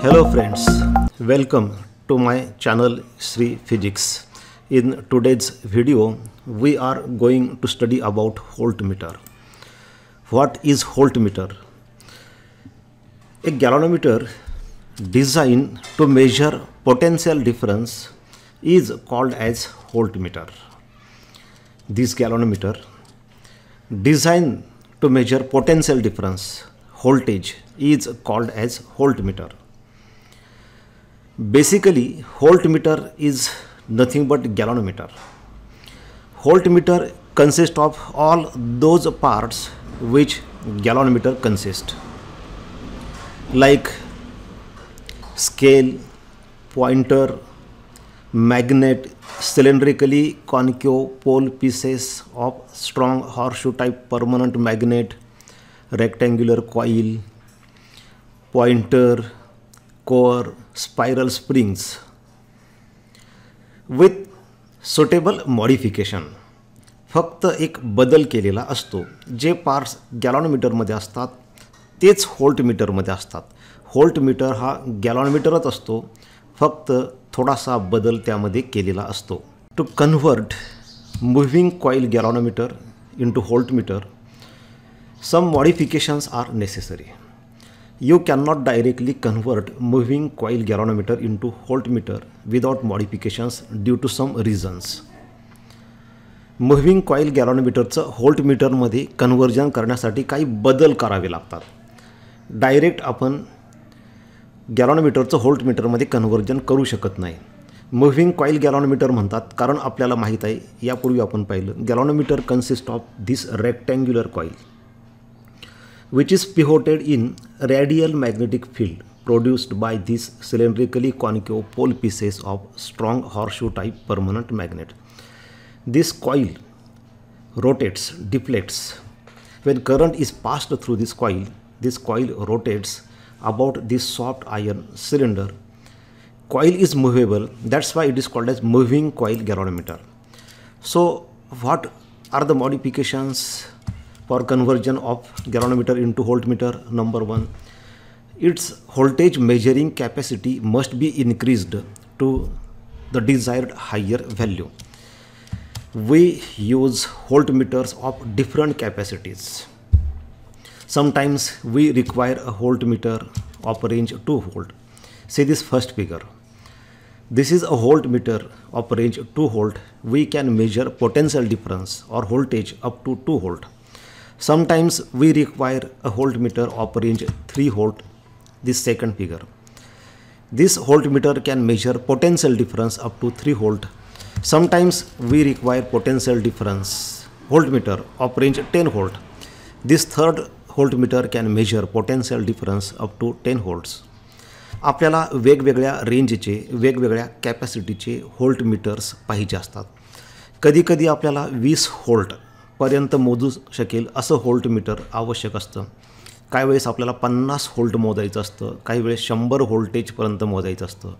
Hello friends, welcome to my channel Sri Physics. In today's video, we are going to study about voltmeter. What is voltmeter? A galvanometer designed to measure potential difference is called as voltmeter. This galvanometer designed to measure potential difference, voltage, is called as voltmeter. Basically, voltmeter is nothing but galvanometer. Voltmeter consists of all those parts which galvanometer consists, like scale, pointer, magnet, cylindrically concave pole pieces of strong horseshoe type permanent magnet, rectangular coil, pointer, core, spiral springs with suitable modification. फक्त एक बदल केलेला असतो. जे parts गॅलॉनमीटरमध्ये असतात तेच व्होल्टमीटरमध्ये असतात. Voltmeter हा गॅलॉनमीटरच असतो, फक्त थोडासा बदल त्यामध्ये केलेला असतो. To convert moving coil galvanometer into voltmeter, some modifications are necessary. You cannot directly convert moving coil galvanometer into voltmeter without modifications due to some reasons. Moving coil galvanometerचं व्होल्टमीटरमध्ये कन्वर्जन करण्यासाठी काही बदल करावे लागतात. डायरेक्ट आपण गॅलवनमीटरचं व्होल्टमीटरमध्ये कन्वर्जन करू शकत नाही. मूव्हिंग कॉइल गॅलवनमीटर म्हणतात कारण आपल्याला माहीत आहे, यापूर्वी आपण पाहिलं, galvanometer consist of this rectangular coil which is pivoted in radial magnetic field produced by these cylindrically concave pole pieces of strong horseshoe type permanent magnet. This coil rotates, deflects. When current is passed through this coil rotates about this soft iron cylinder. Coil is movable, that's why it is called as moving coil galvanometer. So what are the modifications for conversion of galvanometer into voltmeter? Number one, its voltage measuring capacity must be increased to the desired higher value. We use voltmeters of different capacities. Sometimes we require a voltmeter of range 2 volt. See this first figure. This is a voltmeter of range 2 volt. We can measure potential difference or voltage up to 2 volt. Sometimes we require a voltmeter of range 3 volt. This second figure. This voltmeter can measure potential difference up to 3 volt. Sometimes we require potential difference voltmeter of range 10 volt. This third voltmeter can measure potential difference up to 10 volts. आपल्याला वेगवेगळ्या रेंजचे, वेगवेगळ्या कॅपॅसिटीचे voltmeters पाहिजे असतात. कधी कधी आपल्याला 20 volt पर्यंत मोजू शकेल असं व्होल्टमीटर आवश्यक असतं. काही वेळेस आपल्याला 50 व्होल्ट मोजायचं असतं, काही वेळेस 100 व्होल्टेजपर्यंत मोजायचं असतं.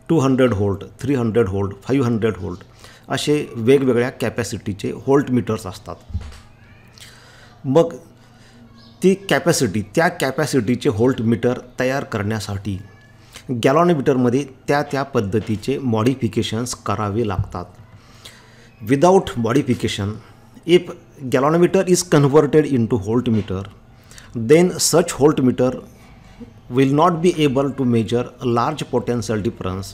200 व्होल्ट, 300 व्होल्ट, 500 व्होल्ट असे वेगवेगळ्या कॅपॅसिटीचे व्होल्टमीटर्स असतात. मग ती कॅपॅसिटी, त्या कॅपॅसिटीचे व्होल्टमीटर तयार करण्यासाठी गॅलवनमीटरमध्ये त्या पद्धतीचे मॉडिफिकेशन्स करावे लागतात. Without modification, if galvanometer is converted into voltmeter, then such voltmeter will not be able to measure a large potential difference.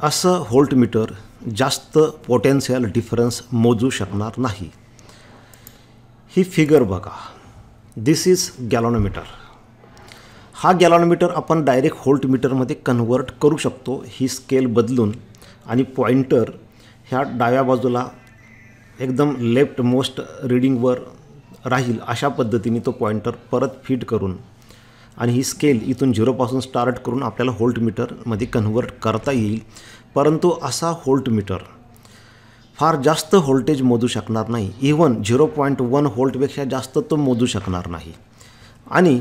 असं व्होल्टमीटर जास्त पोटेन्शियल डिफरन्स मोजू शकणार नाही. ही फिगर बघा. दिस इज गॅलवनमीटर. हा गॅलवनमीटर आपण डायरेक्ट व्होल्टमीटरमध्ये कन्वर्ट करू शकतो. ही स्केल बदलून आणि पॉइंटर ह्या डाव्या बाजूला एकदम लेफ्ट मोस्ट रीडिंगवर राहील अशा पद्धतीने तो पॉइंटर परत फिट करून आणि ही स्केल इथून 0 पासून स्टार्ट करून आपल्याला व्होल्टमीटरमध्ये कन्वर्ट करता येईल. परंतु असा व्होल्टमीटर फार जास्त व्होल्टेज मोजू शकणार नाही. इवन 0.1 व्होल्टपेक्षा जास्त तो मोजू शकणार नाही. आणि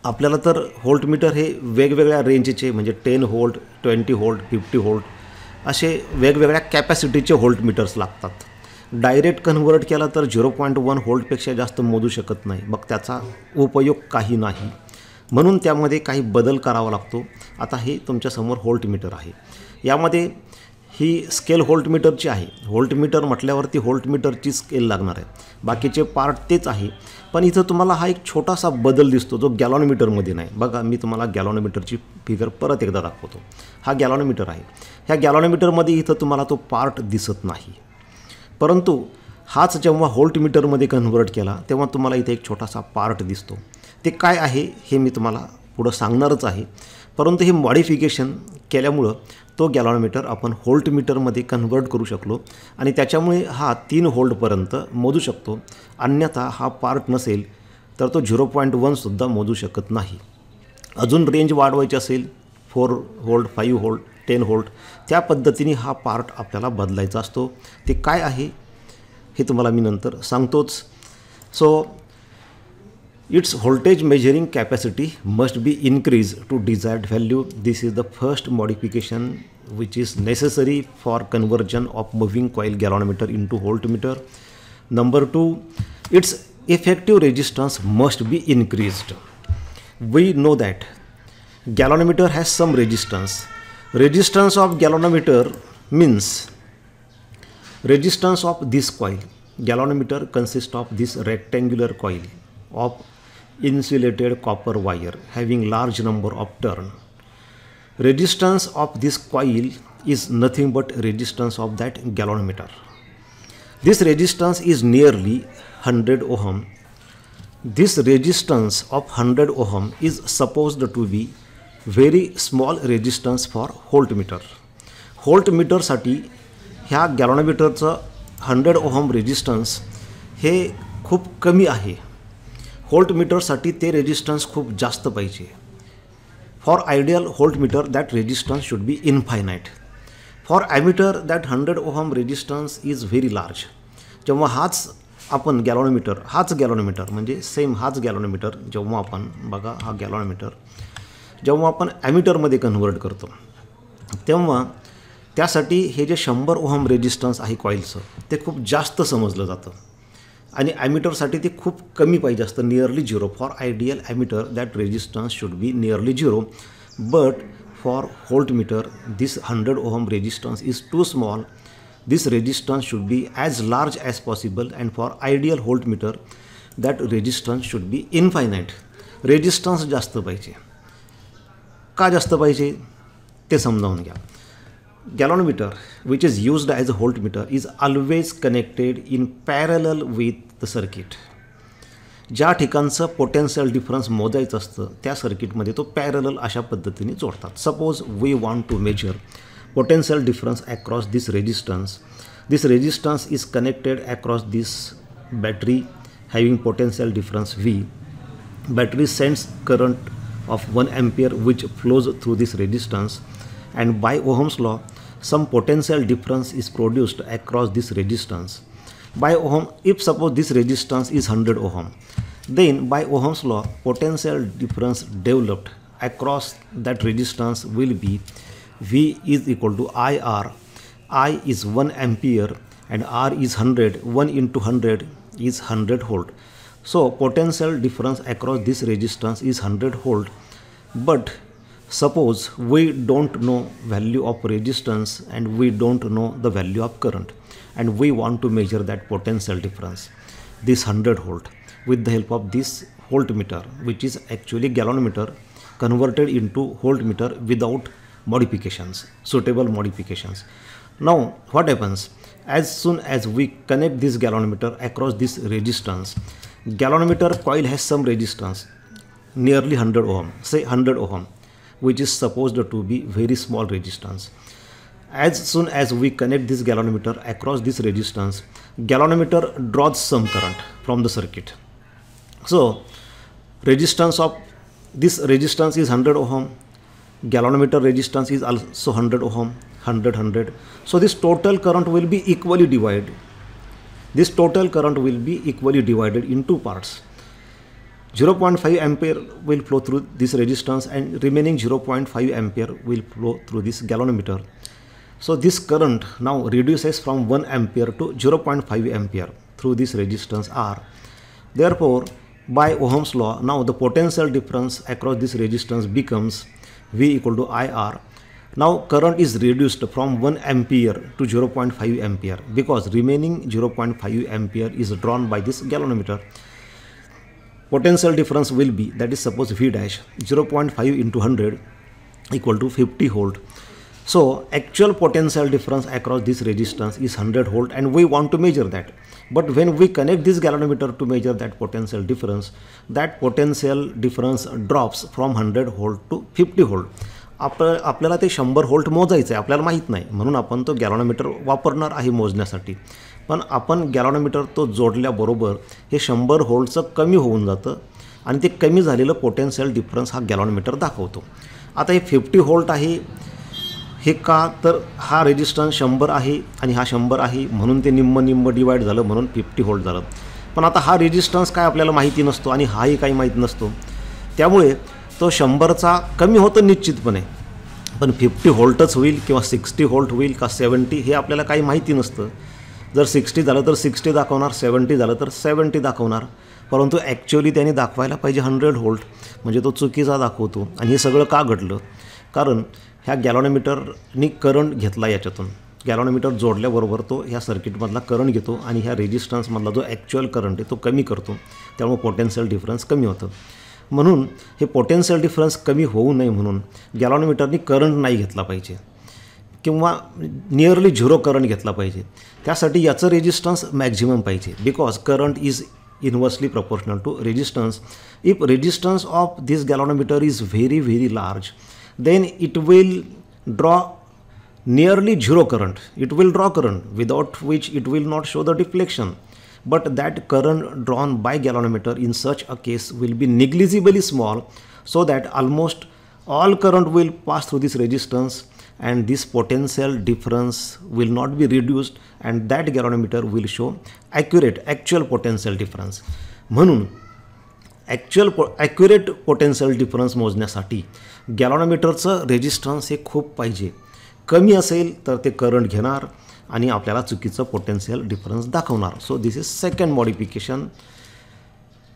आपल्याला तर व्होल्टमीटर हे वेगवेगळ्या रेंजचे म्हणजे 10 व्होल्ट, 20 व्होल्ट, 50 व्होल्ट असे वेगवेगळ्या कॅपॅसिटीचे व्होल्टमीटर्स लागतात. डायरेक्ट कन्वर्ट केला तर 0.1 व्होल्टपेक्षा जास्त मोजू शकत नाही. मग त्याचा उपयोग काही नाही. म्हणून त्यामध्ये काही बदल करावा लागतो. आता हे तुमच्यासमोर व्होल्टमीटर आहे. यामध्ये ही स्केल व्होल्टमीटरची आहे. व्होल्टमीटर म्हटल्यावरती व्होल्टमीटरची स्केल लागणार आहे. बाकीचे पार्ट तेच आहे, पण इथं तुम्हाला हा एक छोटासा बदल दिसतो जो गॅलॉनमीटरमध्ये नाही. बघा, मी तुम्हाला गॅलॉनमीटरची फिगर परत एकदा दाखवतो. हा गॅलॉनमीटर आहे. ह्या गॅलॉनमीटरमध्ये इथं तुम्हाला तो पार्ट दिसत नाही, परंतु हाच जेव्हा व्होल्टमीटरमध्ये कन्व्हर्ट केला तेव्हा तुम्हाला इथे एक छोटासा पार्ट दिसतो. ते काय आहे हे मी तुम्हाला पुढं सांगणारच आहे, परंतु हे मॉडिफिकेशन केल्यामुळं तो गॅलॉनमीटर आपण व्होल्टमीटरमध्ये कन्व्हर्ट करू शकलो आणि त्याच्यामुळे हा 3 व्होल्टपर्यंत मोजू शकतो. अन्यथा हा पार्ट नसेल तर तो 0.1सुद्धा मोजू शकत नाही. अजून रेंज वाढवायची असेल 4 व्होल्ट, 5 व्होल्ट, 10 व्होल्ट, त्या पद्धतीने हा पार्ट आपल्याला बदलायचा असतो. ते काय आहे हे तुम्हाला मी नंतर सांगतोच. So its voltage measuring capacity must be increased to desired value. This is the first modification which is necessary for conversion of moving coil galvanometer into voltmeter. Number 2, its effective resistance must be increased. We know that galvanometer has some resistance. Resistance of galvanometer means resistance of this coil. Galvanometer consists of this rectangular coil of insulated copper wire having large number of turn. Resistance of this coil is nothing but resistance of that galvanometer. This resistance is nearly 100 ohm. This resistance of 100 ohm is supposed to be very small resistance for voltmeter. Voltmeter साठी ह्या गॅलॉनोमीटरचं 100 ohm resistance हे खूप कमी आहे. व्होल्टमीटरसाठी ते resistance खूप जास्त पाहिजे. For ideal voltmeter that resistance should be infinite. For ammeter that 100 ohm resistance is very large. जेव्हा आपण हाच गॅलॉनोमीटर म्हणजे सेम हाच गॅलॉनोमीटर जेव्हा आपण बघा हा गॅलॉनोमीटर जेव्हा आपण ॲमीटरमध्ये कन्व्हर्ट करतो तेव्हा त्यासाठी हे जे 100 ओहम रेजिस्टन्स आहे कॉईलचं ते खूप जास्त समजलं जातं आणि ॲमीटरसाठी ते खूप कमी पाहिजे असतं, nearly 0. For ideal ammeter that resistance should be nearly 0, but for voltmeter this 100 ohm resistance is too small. This resistance should be as large as possible and for ideal voltmeter that resistance should be infinite. Resistance जास्त पाहिजे. का जास्त पाहिजे ते समजावून घ्या. Galvanometer, which is used as a voltmeter, is always connected in parallel with the circuit. ज्या ठिकाणचं पोटेन्शियल डिफरन्स मोजायचं असतं त्या सर्किटमध्ये तो पॅरलल अशा पद्धतीने जोडतात. Suppose we want to measure potential difference across this resistance. This resistance is connected across this battery having potential difference V. Battery sends current of 1 ampere which flows through this resistance, and by Ohm's law some potential difference is produced across this resistance. By Ohm, if suppose this resistance is 100 ohm, then by Ohm's law potential difference developed across that resistance will be V is equal to IR. I is 1 ampere and R is 100. 1 into 100 is 100 volt. So potential difference across this resistance is 100 volt, but suppose we don't know value of resistance and we don't know the value of current and we want to measure that potential difference, this 100 volt, with the help of this voltmeter, which is actually galvanometer converted into voltmeter without modifications, suitable modifications. Now what happens, as soon as we connect this galvanometer across this resistance, galvanometer coil has some resistance nearly 100 ohm, say 100 ohm, which is supposed to be very small resistance. As soon as we connect this galvanometer across this resistance, galvanometer draws some current from the circuit. So resistance of this resistance is 100 ohm, galvanometer resistance is also 100 ohm, 100. So this total current will be equally divided. This total current will be equally divided in two parts. 0.5 ampere will flow through this resistance and remaining 0.5 ampere will flow through this galvanometer. So this current now reduces from 1 ampere to 0.5 ampere through this resistance R. Therefore by Ohm's law, now the potential difference across this resistance becomes V equal to IR. Now current is reduced from 1 ampere to 0.5 ampere because remaining 0.5 ampere is drawn by this galvanometer. Potential difference will be, that is suppose V dash, 0.5 into 100 equal to 50 volt. So actual potential difference across this resistance is 100 volt and we want to measure that. But when we connect this galvanometer to measure that potential difference drops from 100 volt to 50 volt. आपल्याला ते 100 volt मोजायचं आहे, आपल्याला माहीत नाही, म्हणून आपण तो गॅलॉनोमीटर वापरणार आहे मोजण्यासाठी. पण आपण गॅलॉनोमीटर तो जोडल्याबरोबर हे 100 व्होल्टचं कमी होऊन जातं आणि ते कमी झालेलं पोटेन्शियल डिफरन्स हा गॅलॉनोमीटर दाखवतो. आता हे 50 व्होल्ट आहे हे का, तर हा रेजिस्टन्स 100 आहे आणि हा 100 आहे म्हणून ते निम्म डिवाइड झालं म्हणून 50 व्होल्ट झालं. पण आता हा रेजिस्टन्स काय आपल्याला माहिती नसतो आणि हाही काही माहीत नसतो, त्यामुळे तो 100चा कमी होतं निश्चितपणे, पण 50 व्होल्टच होईल किंवा 60 व्होल्ट होईल का 70 हे आपल्याला काही माहिती नसतं. जर 60 झालं तर 60 दाखवणार, 70 झालं तर 70 दाखवणार, परंतु ॲक्च्युअली त्याने दाखवायला पाहिजे 100 व्होल्ट, म्हणजे तो चुकीचा दाखवतो. आणि हे सगळं का घडलं, कारण ह्या गॅलॉनोमीटरनी करंट घेतला, याच्यातून गॅलॉनोमीटर जोडल्याबरोबर तो ह्या सर्किटमधला करंट घेतो आणि ह्या रेजिस्टन्समधला जो ॲक्च्युअल करंट आहे तो कमी करतो, त्यामुळे पोटेन्शियल डिफरन्स कमी होतं. म्हणून हे पोटेन्शियल डिफरन्स कमी होऊ नये म्हणून गॅलॉनोमीटरनी करंट नाही घेतला पाहिजे किंवा नियरली 0 करंट घेतला पाहिजे. त्यासाठी याचं रेजिस्टन्स मॅक्झिमम पाहिजे, because current is inversely proportional to resistance. If resistance of this galvanometer is very large, then it will draw nearly 0 current. It will draw current without which it will not show the deflection, but that current drawn by galvanometer in such a case will be negligibly small, so that almost all current will pass through this resistance and this potential difference will not be reduced and that galvanometer will show actual potential difference. म्हणून accurate potential difference मोजण्यासाठी गॅलॉनोमीटरचं resistance हे खूप पाहिजे. कमी असेल तर ते current घेणार आणि आपल्याला चुकीचं पोटेन्शियल डिफरन्स दाखवणार. So this is second modification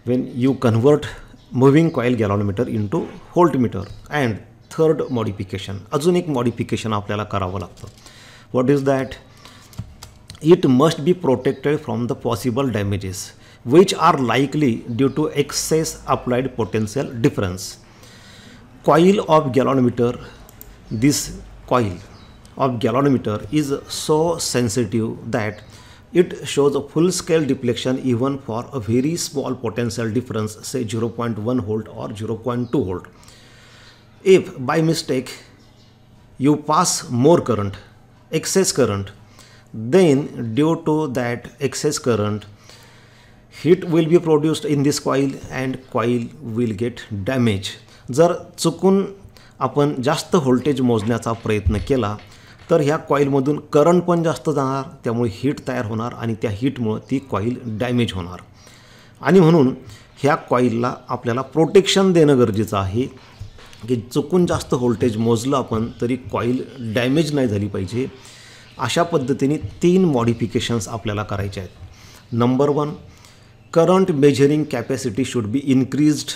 when you convert moving coil galvanometer into voltmeter. And third modification, अजून एक मॉडिफिकेशन आपल्याला करावं लागतं. What is that? It must be protected from the possible damages which are likely due to excess applied potential difference. Coil of galvanometer, this coil of galvanometer is so sensitive that it shows a full scale deflection even for a very small potential difference, say 0.1 volt or 0.2 volt. If by mistake you pass more current, excess current, then due to that excess current heat will be produced in this coil and coil will get damaged. जर चुकून आपण जास्त voltage मोजण्याचा प्रयत्न केला तर ह्या कॉईलमधून current पण जास्त जाणार, त्यामुळे हीट तयार होणार आणि त्या हीटमुळे ती कॉईल डॅमेज होणार. आणि म्हणून ह्या कॉईलला आपल्याला प्रोटेक्शन देणं गरजेचं आहे की चुकून जास्त व्होल्टेज मोजलं आपण तरी कॉईल डॅमेज नाही झाली पाहिजे. अशा पद्धतीने 3 मॉडिफिकेशन्स आपल्याला करायचे आहेत. Number 1, current measuring capacity should be increased.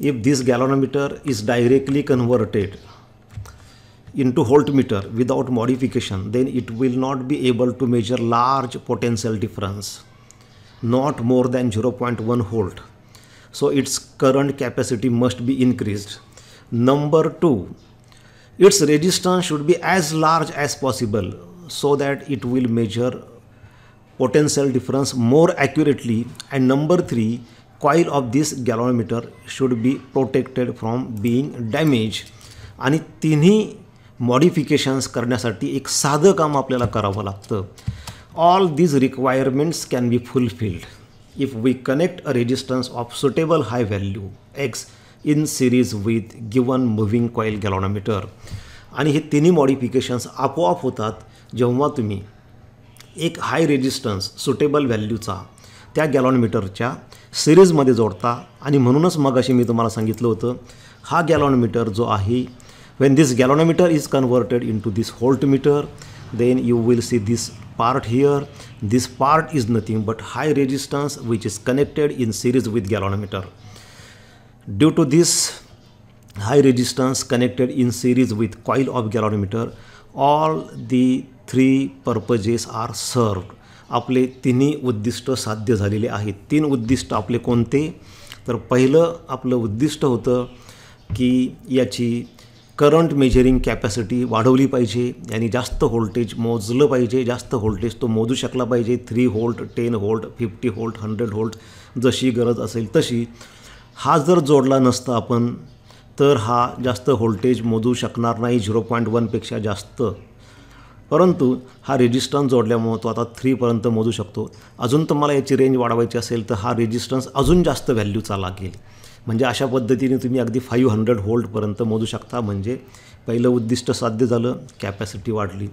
If this galvanometer is directly converted into voltmeter without modification, then it will not be able to measure large potential difference, not more than 0.1 volt. So its current capacity must be increased. Number 2, its resistance should be as large as possible so that it will measure potential difference more accurately. And number 3, coil of this galvanometer should be protected from being damaged. आणि तिन्ही modifications करण्यासाठी एक साधं काम आपल्याला करावं लागतं. All these requirements can be fulfilled if we connect a resistance of suitable high value X in series with given moving coil galvanometer. आणि हे तिन्ही मॉडिफिकेशन्स आपोआप होतात जेव्हा तुम्ही एक हाय रेजिस्टन्स सुटेबल व्हॅल्यूचा त्या गॅलॉनमीटरच्या सिरीजमध्ये जोडता. आणि म्हणूनच मगाशी मी तुम्हाला सांगितलं होतं, हा गॅलॉनमीटर जो आहे, when this galvanometer is converted into this voltmeter, then you will see this part here. This part is nothing but high resistance which is connected in series with galvanometer. Due to this high resistance connected in series with coil of galvanometer, all the three purposes are served. आपले तिन्ही उद्दिष्ट साध्य झालेले आहेत. तीन उद्दिष्ट आपले कोणते? तर पहिलं आपलं उद्दिष्ट होतं की याची करंट मेजरिंग कॅपॅसिटी वाढवली पाहिजे, यानी जास्त व्होल्टेज मोजलं पाहिजे, जास्त व्होल्टेज तो मोजू शकला पाहिजे. 3 व्होल्ट, 10 व्होल्ट, 50 व्होल्ट, 100 व्होल्ट जशी गरज असेल तशी. हा जर जोडला नसता आपण तर हा जास्त व्होल्टेज मोजू शकणार नाही, 0.1 पेक्षा जास्त. परंतु हा रेजिस्टन्स जोडल्यामुळे तो आता 3 पर्यंत मोजू शकतो. अजून तुम्हाला याची रेंज वाढवायची असेल तर हा रेजिस्टन्स अजून जास्त व्हॅल्यूचा लागेल. म्हणजे अशा पद्धतीने तुम्ही अगदी 500 व्होल्टपर्यंत मोजू शकता. म्हणजे पहिलं उद्दिष्ट साध्य झालं, कॅपॅसिटी वाढली.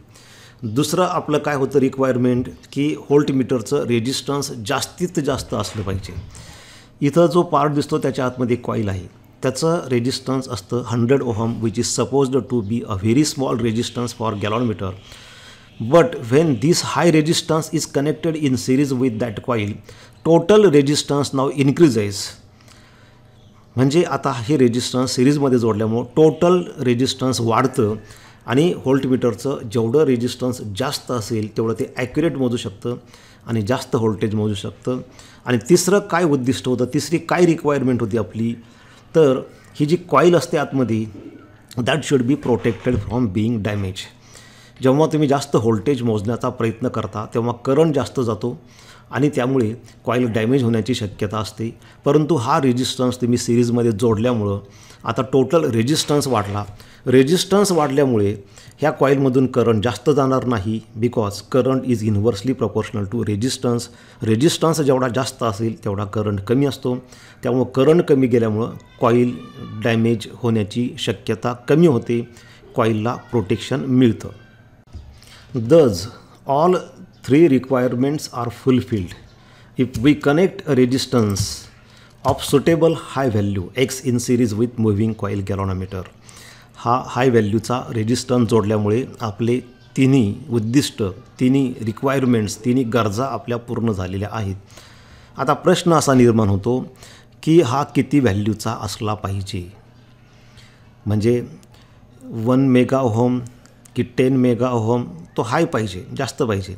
दुसरं आपलं काय होतं रिक्वायरमेंट की व्होल्टमीटरचं रेजिस्टन्स जास्तीत जास्त असलं पाहिजे. इथं जो पार्ट दिसतो त्याच्या आतमध्ये कॉईल आहे, त्याचं रेजिस्टन्स असतं 100 ohm which is supposed to be a very small resistance for galvanometer. But when this high resistance is connected in series with that coil, total resistance now increases. म्हणजे आता हे resistance सिरीजमध्ये जोडल्यामुळं total resistance वाढतं आणि व्होल्टमीटरचं जेवढं resistance जास्त असेल तेवढं ते ॲक्युरेट मोजू शकतं आणि जास्त व्होल्टेज मोजू शकतं. आणि तिसरं काय उद्दिष्ट होतं, तिसरी काय रिक्वायरमेंट होती आपली, तर ही जी कॉईल असते आतमध्ये that should be protected from being damage. जेव्हा तुम्ही जास्त व्होल्टेज मोजण्याचा प्रयत्न करता तेव्हा करंट जास्त जातो आणि त्यामुळे कॉईल डॅमेज होण्याची शक्यता असते. परंतु हा रेजिस्टन्स तुम्ही सिरीजमध्ये जोडल्यामुळं आता टोटल रेजिस्टन्स वाढला. रेजिस्टन्स वाढल्यामुळे ह्या कॉईलमधून करंट जास्त जाणार नाही, because current is inversely proportional to resistance. Resistance जेवढा जास्त असेल तेवढा करंट कमी असतो. त्यामुळं करंट कमी गेल्यामुळं कॉईल डॅमेज होण्याची शक्यता कमी होते, कॉईलला प्रोटेक्शन मिळतं. दज all 3 requirements are fulfilled if we connect a resistance of suitable high value X in series with moving coil galvanometer. हा हाय व्हॅल्यूचा रेजिस्टन्स जोडल्यामुळे आपले तिन्ही उद्दिष्ट, तिन्ही रिक्वायरमेंट्स, तिन्ही गरजा आपल्या पूर्ण झालेल्या आहेत. आता प्रश्न असा निर्माण होतो की हा किती व्हॅल्यूचा असला पाहिजे. म्हणजे 1 मेगा ओहम की 10 मेगा ओहम तो हाय पाहिजे, जास्त पाहिजे.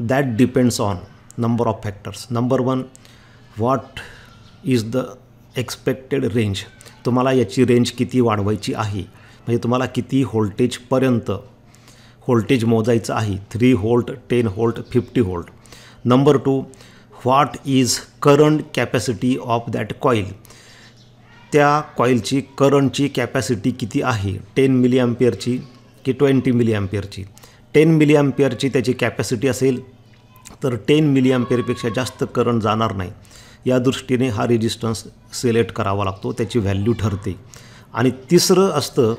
That depends on number of factors. Number 1, what is the expected range. तुम्हाला याची रेंज किती वाढवायची आहे, म्हणजे तुम्हाला किती व्होल्टेजपर्यंत व्होल्टेज मोजायचं आहे, 3 volt, 10 volt, 50 volt. Number 2, what is current capacity of that coil. त्या कॉईलची करंटची कॅपॅसिटी किती आहे, 10 मिली ॲम्पियरची की 20 मिली ॲम्पियरची. 10 मिली ॲम्पियरची त्याची कॅपॅसिटी असेल तर 10 मिली ॲम्पियरपेक्षा जास्त करंट जाणार नाही. या दृष्टीने हा रेजिस्टन्स सिलेक्ट करावा लागतो, त्याची व्हॅल्यू ठरते. आणि तिसरं असतं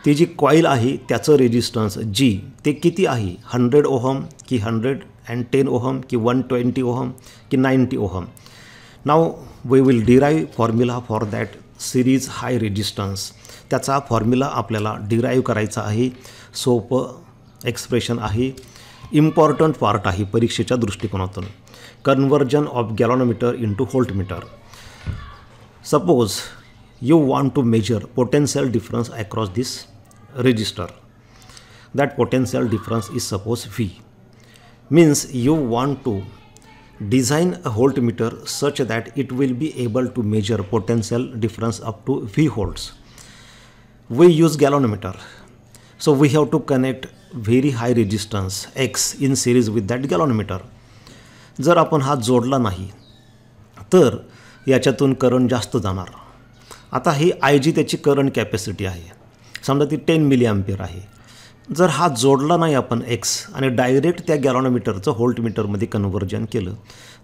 ती जी कॉईल आहे त्याचं रेजिस्टन्स जी ते किती आहे, 100 ओहम की 110 ओहम की 120 ओहम की 90 ohm. Now we will derive formula for that series high resistance. त्याचा फॉर्म्युला आपल्याला डिराईव्ह करायचा आहे. सोपं एक्सप्रेशन आहे, इम्पॉर्टंट पार्ट आहे परीक्षेच्या दृष्टिकोनातून. Conversion of galvanometer into voltmeter. Suppose you want to measure potential difference across this resistor. That potential difference is suppose V. Means you want to design a voltmeter such that it will be able to measure potential difference up to V volts. We use galvanometer. So we have to connect very high resistance X in series with that galvanometer. जर आपण हा जोडला नाही तर याच्यातून current जास्त जाणार. आता ही IG त्याची करंट कॅपॅसिटी आहे, समजा ती 10 मिली ॲम्पियर आहे. जर हा जोडला नाही आपण X आणि डायरेक्ट त्या गॅलॉनोमीटरचं व्होल्टमीटरमध्ये कन्व्हर्जन केलं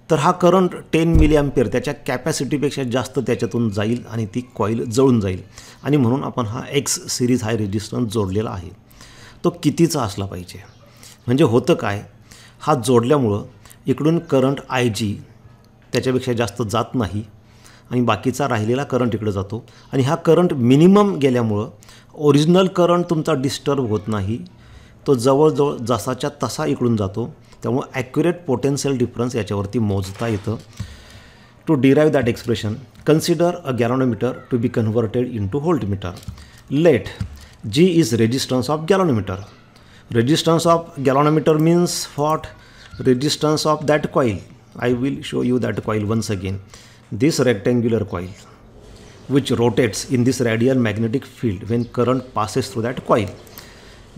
तर हा करंट 10 मिली ॲम्पियर त्याच्या कॅपॅसिटीपेक्षा जास्त त्याच्यातून जाईल आणि ती कॉईल जळून जाईल. आणि म्हणून आपण हा X सिरीज हाय रेजिस्टन्स जोडलेला आहे. तो कितीचा असला पाहिजे, म्हणजे होतं काय, हा जोडल्यामुळं इकडून करंट IG त्याच्यापेक्षा जास्त जात नाही आणि बाकीचा राहिलेला करंट इकडे जातो. आणि हा करंट मिनिमम गेल्यामुळं ओरिजिनल करंट तुमचा डिस्टर्ब होत नाही, तो जवळजवळ जसाच्या तसा इकडून जातो. त्यामुळे ॲक्युरेट पोटेन्शियल डिफरन्स याच्यावरती मोजता येतं. To derive that expression consider a galvanometer to be converted into voltmeter. Let G is resistance of galvanometer. Resistance of galvanometer means what? Resistance of that coil. I will show you that coil once again. This rectangular coil which rotates in this radial magnetic field when current passes through that coil.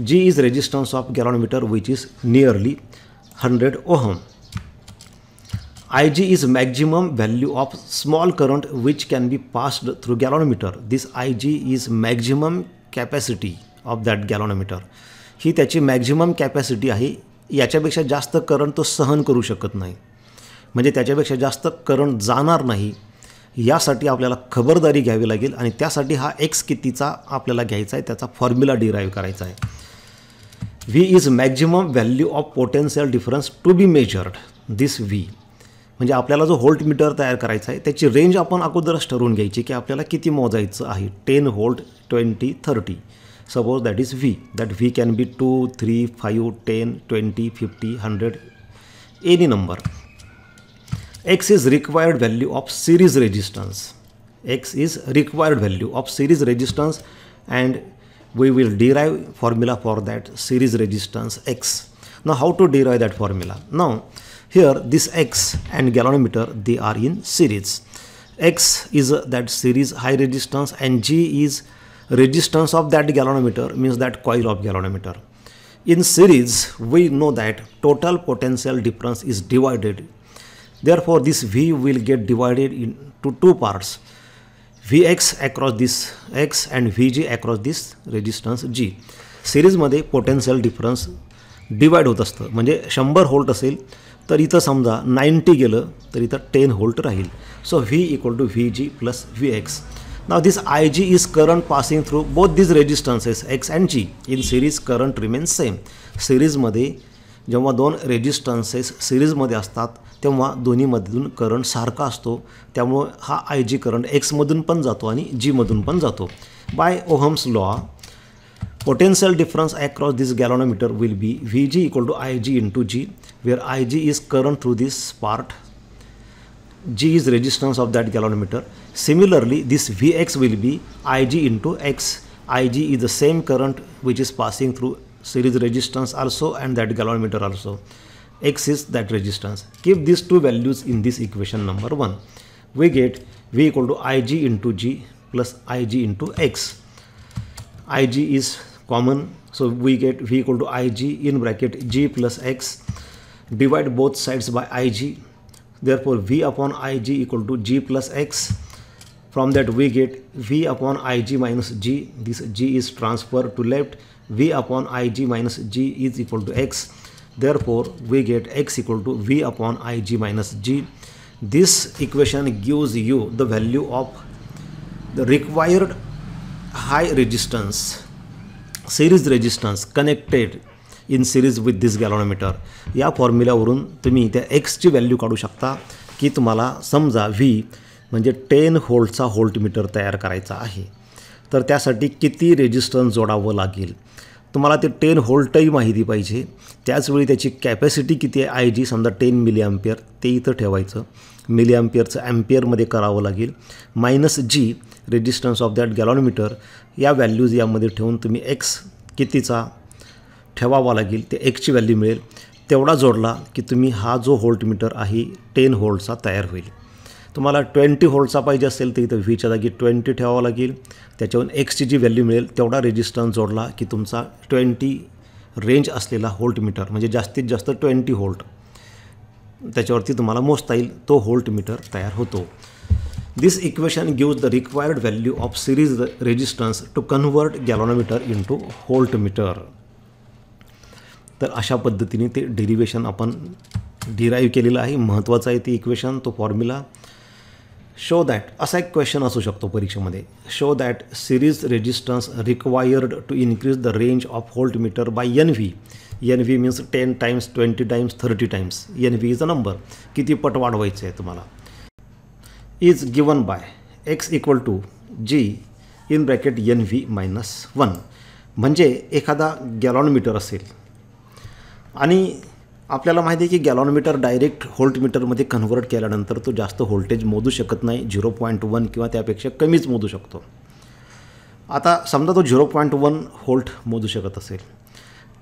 G is resistance of galvanometer which is nearly 100 ohm. Ig is maximum value of small current which can be passed through galvanometer. This Ig is maximum capacity of that galvanometer. ही त्याची maximum capacity आहे. याच्यापेक्षा जास्त current तो सहन करू शकत नाही, म्हणजे त्याच्यापेक्षा जास्त करंट जाणार नाही. यासाठी आपल्याला खबरदारी घ्यावी लागेल आणि त्यासाठी हा एक्स कितीचा आपल्याला घ्यायचा आहे त्याचा फॉर्म्युला डिराईव्ह करायचा आहे. V is maximum value of potential difference to be measured. This V म्हणजे आपल्याला जो व्होल्टमीटर तयार करायचा आहे त्याची रेंज आपण अगोदरच ठरवून घ्यायची की आपल्याला किती मोजायचं आहे. 10 volt, 20, 30. Suppose that is V. That V can be 2, 3, 5, 10, 20, 50, 100, any number. X is required value of series resistance. X is required value of series resistance and we will derive formula for that series resistance X. Now how to derive that formula? Now here this X and galvanometer, they are in series. X is that series high resistance and G is resistance of that galvanometer, means that coil of galvanometer. In series we know that total potential difference is divided. Therefore this V will get divided into two parts. Vx across this X and Vg across this resistance G. सिरीजमध्ये potential difference divide होत असतं. म्हणजे 100 volt असेल तर इथं समजा 90 गेलं तर इथं 10 व्होल्ट राहील. So V equal to Vg plus Vx. Now this Ig is current passing through both this resistances X and G. In series current remains same. सिरीजमध्ये जेव्हा दोन रेजिस्टन्सेस सिरीजमध्ये असतात तेव्हा दोन्हीमधून करंट सारखा असतो. त्यामुळे हा Ig करंट एक्समधून पण जातो आणि Gमधून पण जातो. By Ohm's law potential difference across this galvanometer will be Vg equal to Ig into G, where Ig is current through this part, G is resistance of that galvanometer. Similarly this Vx will be Ig into X. Ig is the same current which is passing through series resistance also and that galvanometer also. X is that resistance. Keep these two values in this equation number 1. We get V equal to Ig into G plus Ig into X. Ig is common, so we get V equal to Ig in bracket G plus X. Divide both sides by Ig. Therefore V upon Ig equal to G plus X. From that we get V upon Ig minus G. This G is transferred to left. V upon Ig minus G is equal to X. Therefore we get X equal to V upon Ig minus G. This equation gives you the value of the required high resistance series resistance connected in series with this galvanometer. या फॉर्म्युल्यावरून तुम्ही त्या X ची value काढू शकता की तुम्हाला समजा V म्हणजे 10 व्होल्टचा व्होल्टमीटर तयार करायचा आहे तर त्यासाठी किती रेजिस्टन्स जोडावं लागेल. तुम्हाला ते 10 व्होल्टही माहिती पाहिजे. त्याचवेळी त्याची कॅपॅसिटी किती आहे Ig समजा 10 मिली अँपियर ते इथं ठेवायचं. मिली अँपियरचं ॲम्पियरमध्ये करावं लागेल. Minus G resistance of that galvanometer या व्हॅल्यूज यामध्ये ठेवून तुम्ही X कितीचा ठेवावा लागेल ते Xची व्हॅल्यू मिळेल. तेवढा जोडला की तुम्ही हा जो व्होल्टमीटर आहे 10 व्होल्टचा तयार होईल. तुम्हाला 20 व्होल्टचा पाहिजे असेल तर इथं Vच्या जागी 20 ठेवावं लागेल. त्याच्यावरून Xची जी व्हॅल्यू मिळेल तेवढा रेजिस्टन्स जोडला की तुमचा 20 रेंज असलेला व्होल्टमीटर म्हणजे जास्तीत जास्त 20 व्होल्ट त्याच्यावरती तुम्हाला मोजता येईल तो व्होल्टमीटर तयार होतो. This equation gives the required value of series resistance to convert galvanometer into voltmeter. तर अशा पद्धतीने ते डेरिवेशन आपण डिराईव्ह केलेलं आहे. महत्त्वाचं आहे ते इक्वेशन, तो फॉर्म्युला. शो दॅट असा एक क्वेश्चन असू शकतो परीक्षेमध्ये. Show that series resistance required to increase the range of voltmeter by NV. NV means 10 times, 20 times, 30 times. NV is a number. किती पट वाढवायचं आहे तुम्हाला. Is given by X equal to G in bracket NV minus 1. म्हणजे एखादा गॅलॉनमीटर असेल आणि आपल्याला माहिती आहे की गॅलॉनमीटर डायरेक्ट व्होल्टमीटरमध्ये कन्व्हर्ट केल्यानंतर तो जास्त व्होल्टेज मोजू शकत नाही, 0.1 किंवा त्यापेक्षा कमीच मोजू शकतो. आता समजा तो 0.1 व्होल्ट मोजू शकत असेल,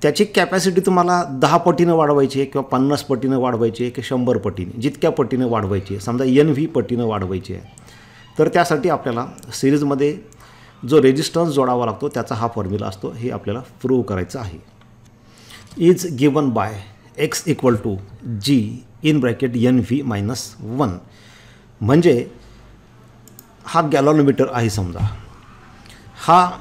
त्याची कॅपॅसिटी तुम्हाला 10 पटीनं वाढवायची आहे किंवा 50 पटीनं वाढवायची आहे की 100 पटीने, जितक्या पटीनं वाढवायची आहे, समजा NV पटीनं वाढवायची आहे, तर त्यासाठी आपल्याला सिरीजमध्ये जो रेजिस्टन्स जोडावा लागतो त्याचा हा फॉर्म्युला असतो. हे आपल्याला प्रूव्ह करायचं आहे. Is given by x equal to G in bracket NV minus 1. म्हणजे हा गॅलॉनमीटर आहे समजा, हा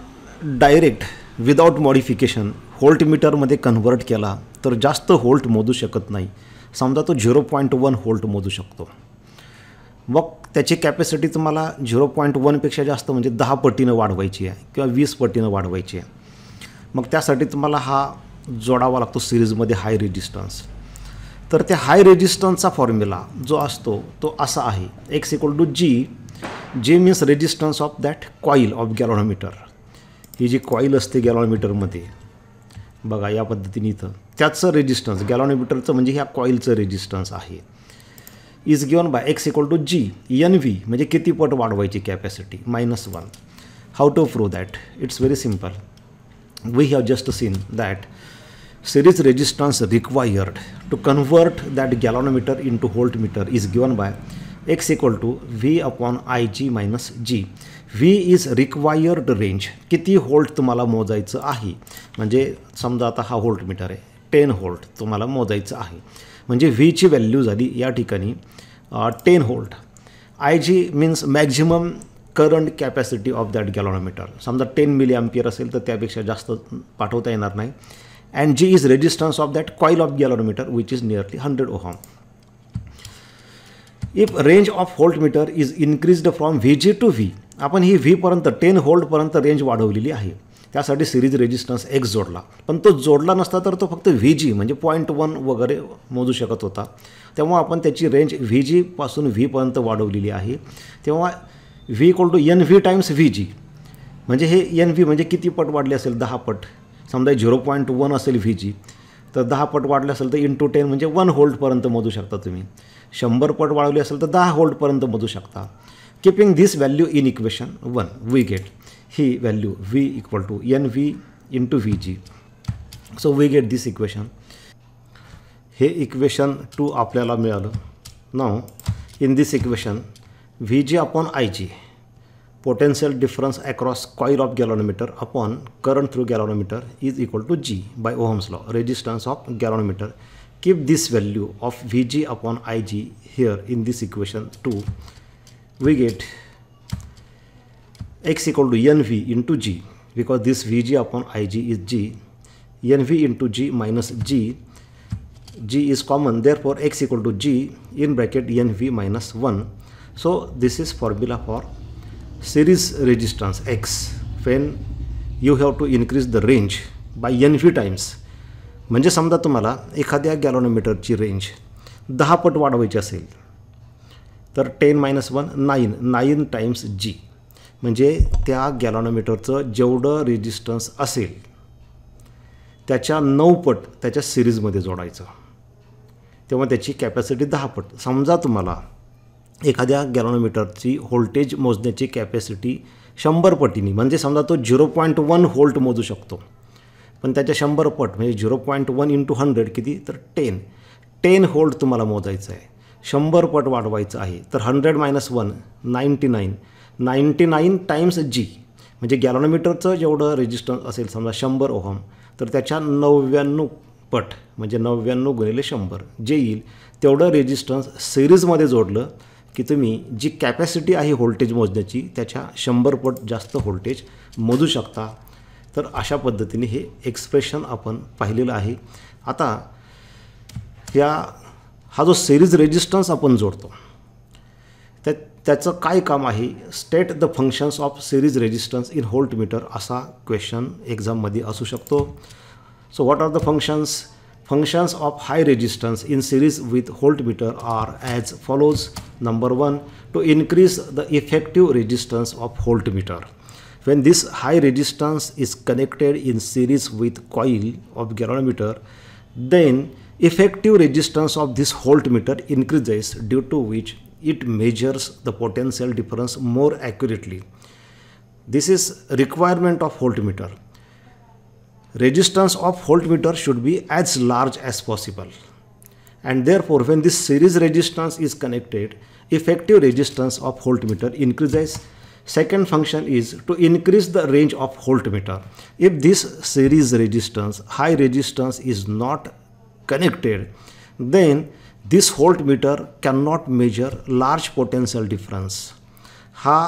डायरेक्ट विदाउट मॉडिफिकेशन व्होल्टमीटरमध्ये कन्व्हर्ट केला तर जास्त व्होल्ट मोजू शकत नाही. समजा तो 0.1 व्होल्ट मोजू शकतो. मग त्याची कॅपॅसिटी तुम्हाला 0.1पेक्षा जास्त म्हणजे 10 पटीनं वाढवायची आहे किंवा 20 पटीनं वाढवायची आहे. मग त्यासाठी तुम्हाला हा जोडावा लागतो सिरीजमध्ये हाय रेजिस्टन्स. तर त्या हाय रेजिस्टन्सचा फॉर्म्युला जो असतो तो असा आहे, x equal to G means resistance of that coil of galvanometer. ही जी कॉईल असते गॅलॉनमीटरमध्ये बघा या पद्धतीने इथं, त्याचं रेजिस्टन्स गॅलॉनमीटरचं म्हणजे ह्या कॉईलचं रेजिस्टन्स आहे. Is given by x equal to G NV म्हणजे किती पट वाढवायची capacity -1. How to prove that? It's very simple. We have just seen that series resistance required to convert that galvanometer into voltmeter is given by x equal to V upon Ig minus G. V is required range. किती volt तुम्हाला मोजायचं आहे, म्हणजे समजा आता हा voltmeter आहे, 10 volt तुम्हाला मोजायचं आहे, म्हणजे Vची व्हॅल्यू झाली या ठिकाणी 10 volt. Ig means maximum current capacity of that galvanometer. समजा 10 मिली अँपियर असेल तर त्यापेक्षा जास्त पाठवता येणार नाही. And G is resistance of that coil of galvanometer which is nearly 100 ohm. If range of voltmeter is increased from Vg to V, आपण ही V पर्यंत 10 व्होल्टपर्यंत रेंज वाढवलेली आहे, त्यासाठी सिरीज रेजिस्टन्स X जोडला. पण तो जोडला नसता तर तो फक्त Vg म्हणजे 0.1 वगैरे मोजू शकत होता. तेव्हा आपण त्याची रेंज Vg पासून V पर्यंत वाढवलेली आहे. तेव्हा V equal to NV times Vg म्हणजे हे NV म्हणजे किती पट वाढले असेल, 10 पट. समजा 0.1 असेल Vg तर 10 पट वाढले असेल तर इंटू 10 म्हणजे 1 व्होल्टपर्यंत मोजू शकता तुम्ही. 100 पट वाढवली असेल तर 10 व्होल्टपर्यंत मोजू शकता. Keeping this value in equation 1 we get ही value V equal to NV into Vg. So we get this equation. हे इक्वेशन 2 आपल्याला मिळालं. Now in this equation Vg upon Ig potential difference across coil of galvanometer upon current through galvanometer is equal to G by Ohm's law, resistance of galvanometer. Keep this value of Vg upon Ig here in this equation 2. We get x equal to NV into G because this Vg upon Ig is G. NV into G minus G. G is common, therefore x equal to G in bracket NV minus 1. So this is formula for series resistance X when you have to increase the range by NV times. म्हणजे समजा तुम्हाला एखाद्या गॅलॉनोमीटरची range 10 पट वाढवायची असेल तर 10 - 1 9 times G म्हणजे त्या गॅलॉनोमीटरचं जेवढं रेजिस्टन्स असेल त्याच्या 9 पट त्याच्या सिरीजमध्ये जोडायचं, तेव्हा त्याची कॅपॅसिटी 10 पट. समजा तुम्हाला एखाद्या गॅलॉनोमीटरची व्होल्टेज मोजण्याची कॅपॅसिटी 100 पटीने, म्हणजे समजा तो 0.1 व्होल्ट मोजू शकतो, पण त्याच्या 100 पट म्हणजे 0.1 इंटू 100 किती तर 10 व्होल्ट तुम्हाला मोजायचं आहे. 100 पट वाढवायचं आहे तर 100 - 1 99 टाइम्स G म्हणजे गॅलॉनोमीटरचं जेवढं रेजिस्टन्स असेल समजा 100 ओहम तर त्याच्या 99 पट म्हणजे 99 गुणिले 100 जे येईल तेवढं रेजिस्टन्स सिरीजमध्ये जोडलं की तुम्ही जी कॅपॅसिटी आहे व्होल्टेज मोजण्याची त्याच्या 100 पट जास्त व्होल्टेज मोजू शकता. तर अशा पद्धतीने हे एक्सप्रेशन आपण पाहिलेलं आहे. आता हा जो सिरीज रेजिस्टन्स आपण जोडतो त्याचं काय काम आहे, state the functions of series resistance in voltmeter असा क्वेश्चन एक्झाममध्ये असू शकतो. So what are the functions? Functions of high resistance in series with voltmeter are as follows. Number 1, to increase the effective resistance of voltmeter. When this high resistance is connected in series with coil of galvanometer, then effective resistance of this voltmeter increases, due to which it measures the potential difference more accurately. This is requirement of voltmeter. Resistance of voltmeter should be as large as possible, and therefore when this series resistance is connected, effective resistance of voltmeter increases. Second function is to increase the range of voltmeter. If this series resistance, high resistance, is not connected, then this voltmeter cannot measure large potential difference. हा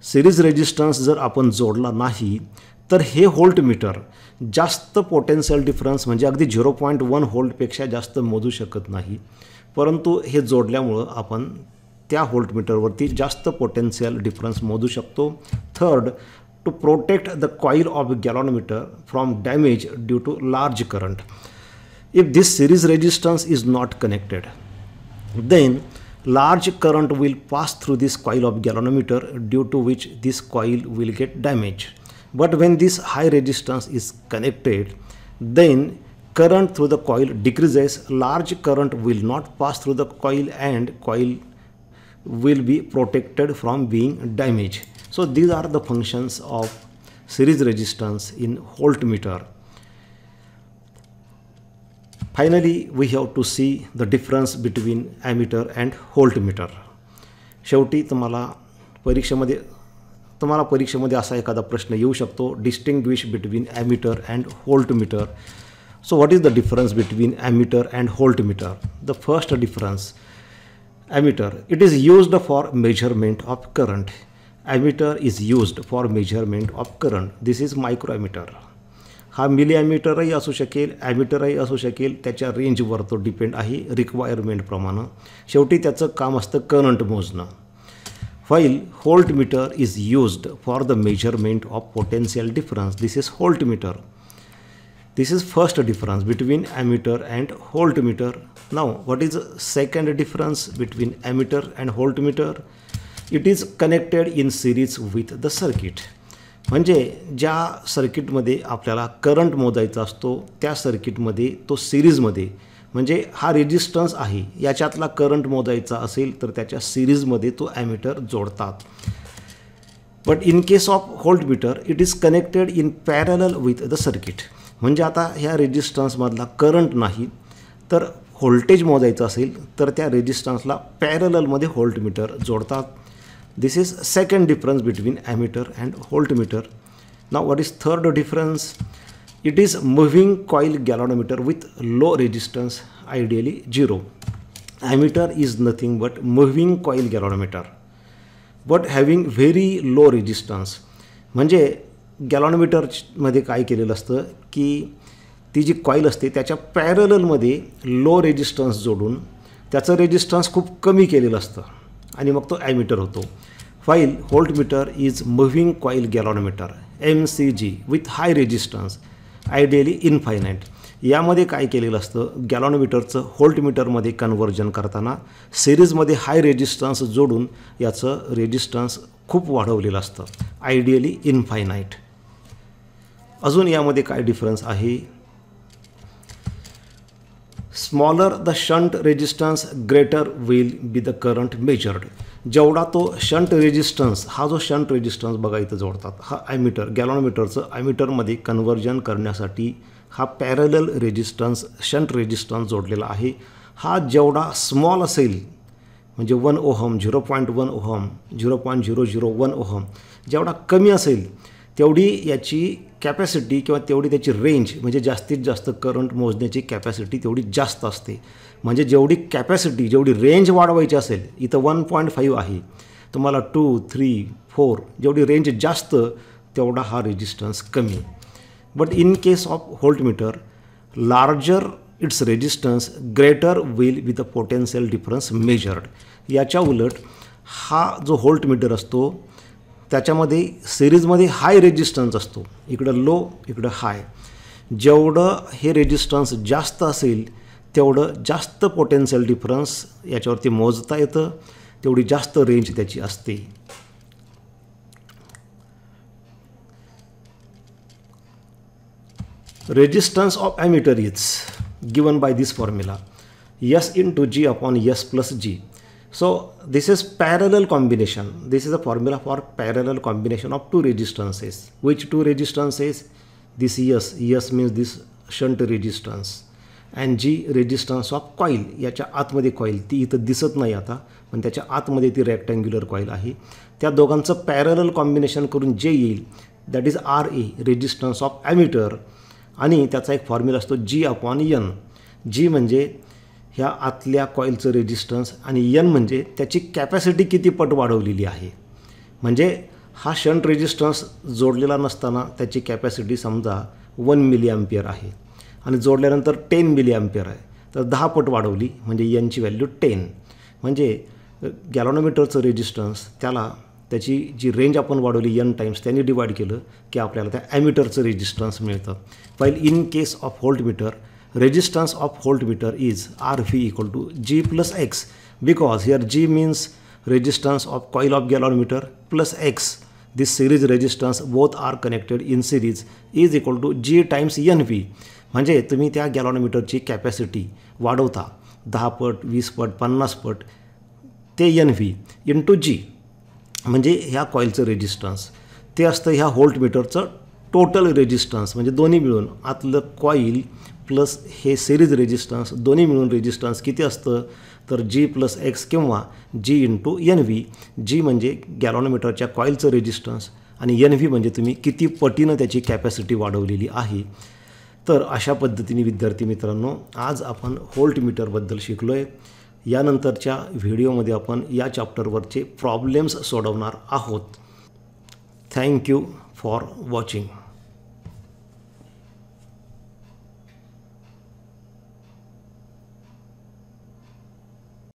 series resistance जर आपण जोडला नाही तर हे voltmeter जास्त potential difference म्हणजे अगदी 0.1 व्होल्टपेक्षा जास्त मोजू शकत नाही, परंतु हे जोडल्यामुळं आपण त्या व्होल्टमीटरवरती जास्त पोटेन्शियल डिफरन्स मोजू शकतो. Third, to protect the coil of galvanometer from damage due to large current. If this series resistance is not connected, then large current will pass through this coil of galvanometer, due to which this coil will get damaged. But when this high resistance is connected, then current through the coil decreases. Large current will not pass through the coil and coil will be protected from being damaged. So these are the functions of series resistance in voltmeter. Finally, we have to see the difference between ammeter and voltmeter. शेवटी तुम्हाला परीक्षेमध्ये असा एखादा प्रश्न येऊ शकतो, distinguish between ammeter and voltmeter. So what is the difference between ammeter and voltmeter? The first difference, ammeter, it is used for measurement of current. Ammeter is used for measurement of current. This is microammeter. हा milli ॲमीटरही असू शकेल, ॲमीटरही असू शकेल, त्याच्या रेंजवर तो depend आहे रिक्वायरमेंटप्रमाणे. शेवटी त्याचं काम असतं current मोजणं. While voltmeter is used for the measurement of potential difference. This is voltmeter. This is first difference between ammeter and voltmeter. Now, what is the second difference between ammeter and voltmeter? It is connected in series with the circuit. म्हणजे ज्या सर्किटमध्ये आपल्याला current मोजायचा असतो त्या सर्किटमध्ये तो सिरीजमध्ये, म्हणजे हा रेजिस्टन्स आहे याच्यातला करंट मोजायचा असेल तर त्याच्या सिरीजमध्ये तो ॲमीटर जोडतात. But in case of voltmeter it is connected in parallel with the circuit. म्हणजे आता ह्या रेजिस्टन्समधला करंट नाही तर व्होल्टेज मोजायचं असेल तर त्या रेजिस्टन्सला पॅरललमध्ये व्होल्टमीटर जोडतात. This is second difference between ammeter and voltmeter. Now what is third difference? It is moving coil galvanometer with low resistance, ideally 0. Ammeter is nothing but moving coil galvanometer but having very low resistance. म्हणजे गॅलॉनोमीटरमध्ये काय केलेलं असतं की ती जी coil असते त्याच्या पॅरललमध्ये low resistance जोडून त्याचं रेजिस्टन्स खूप कमी केलेलं असतं आणि मग तो ॲमीटर होतो. While voltmeter is moving coil galvanometer MCG with high resistance, ideally infinite. यामध्ये काय केलेलं असतं, गॅलॉनोमीटरचं व्होल्टमीटरमध्ये कन्व्हर्जन करताना सिरीजमध्ये हाय रेजिस्टन्स जोडून याचं रेजिस्टन्स खूप वाढवलेलं असतं, आयडियली इनफायनाईट. अजून यामध्ये काय डिफरन्स आहे? Smaller the shunt resistance greater will be the current measured. जेवढा तो शंट रेजिस्टन्स, हा जो शंट रेजिस्टन्स बघा इथं जोडतात, हा ॲमीटर गॅलॉनोमीटरचं ॲमीटरमध्ये कन्व्हर्जन करण्यासाठी हा पॅरलल रेजिस्टन्स शंट रेजिस्टन्स जोडलेला आहे. हा जेवढा स्मॉल असेल म्हणजे 1 ओहम, 0.1 ओहम, 0.001 ओहम, जेवढा कमी असेल तेवढी याची कॅपॅसिटी किंवा तेवढी त्याची रेंज म्हणजे जास्तीत जास्त करंट मोजण्याची कॅपॅसिटी तेवढी जास्त असते. म्हणजे जेवढी कॅपॅसिटी, जेवढी रेंज वाढवायची असेल, इथं 1.5 आहे, तुम्हाला 2, 3, 4 जेवढी रेंज जास्त तेवढा हा रेजिस्टन्स कमी. But in case of voltmeter, larger it's resistance greater will be the potential difference measured. याच्या उलट हा जो व्होल्टमीटर असतो त्याच्यामध्ये सिरीजमध्ये हाय रेजिस्टन्स असतो, इकडं लो इकडं हाय. जेवढं हे रेजिस्टन्स जास्त असेल तेवढं जास्त पोटेन्शियल डिफरन्स याच्यावरती मोजता येतं, तेवढी जास्त रेंज त्याची असते. resistance of ammeter is given by this formula S into G upon S plus G. So this is parallel combination. This is a formula for parallel combination of two resistances. Which two resistances? This S means this shunt resistance and G resistance of coil. याच्या आतमध्ये coil, ती इथं दिसत नाही आता, पण त्याच्या आतमध्ये ती रेक्टँग्युलर कॉईल आहे. त्या दोघांचं पॅरलल कॉम्बिनेशन करून जे येईल that is RA resistance of ammeter, आणि त्याचा एक फॉर्म्युला असतो G अपॉन N. G म्हणजे ह्या आतल्या कॉईलचं रेजिस्टन्स आणि N म्हणजे त्याची कॅपॅसिटी किती पट वाढवलेली आहे. म्हणजे हा शंट रेजिस्टन्स जोडलेला नसताना त्याची कॅपॅसिटी समजा 1 मिली ॲम्पियर आहे आणि जोडल्यानंतर 10 मिली ॲम्पियर आहे, तर 10 पट वाढवली म्हणजे Nची व्हॅल्यू 10. म्हणजे गॅलॉनोमीटरचं रेजिस्टन्स त्याला त्याची जी रेंज आपण वाढवली N टाइम्स त्यांनी डिवाइड केलं की आपल्याला त्या ॲमीटरचं रेजिस्टन्स मिळतं. while in case of voltmeter, resistance of voltmeter is RV equal to G plus X, because here G means resistance of coil of galvanometer plus X. This series resistance both are connected in series is equal to G times NV. म्हणजे तुम्ही त्या गॅलॉनोमीटरची capacity वाढवता 10 पट, 20 पट, 50 पट, ते NV into G म्हणजे ह्या कॉईलचं रेजिस्टन्स, ते असतं ह्या व्होल्टमीटरचं टोटल रेजिस्टन्स. म्हणजे दोन्ही मिळून आतलं कॉईल प्लस हे सिरीज रेजिस्टन्स दोन्ही मिळून रेजिस्टन्स किती असतं तर G प्लस X किंवा G इंटू NV. G म्हणजे गॅलॉनोमीटरच्या कॉईलचं रेजिस्टन्स आणि NV म्हणजे तुम्ही किती पटीनं त्याची कॅपॅसिटी वाढवलेली आहे. तर अशा पद्धतीने विद्यार्थी मित्रांनो आज आपण व्होल्टमीटरबद्दल शिकलो आहे. यानंतरच्या व्हिडिओमध्ये आपण या चॅप्टरवरचे प्रॉब्लेम्स सोडवणार आहोत. Thank you for watching.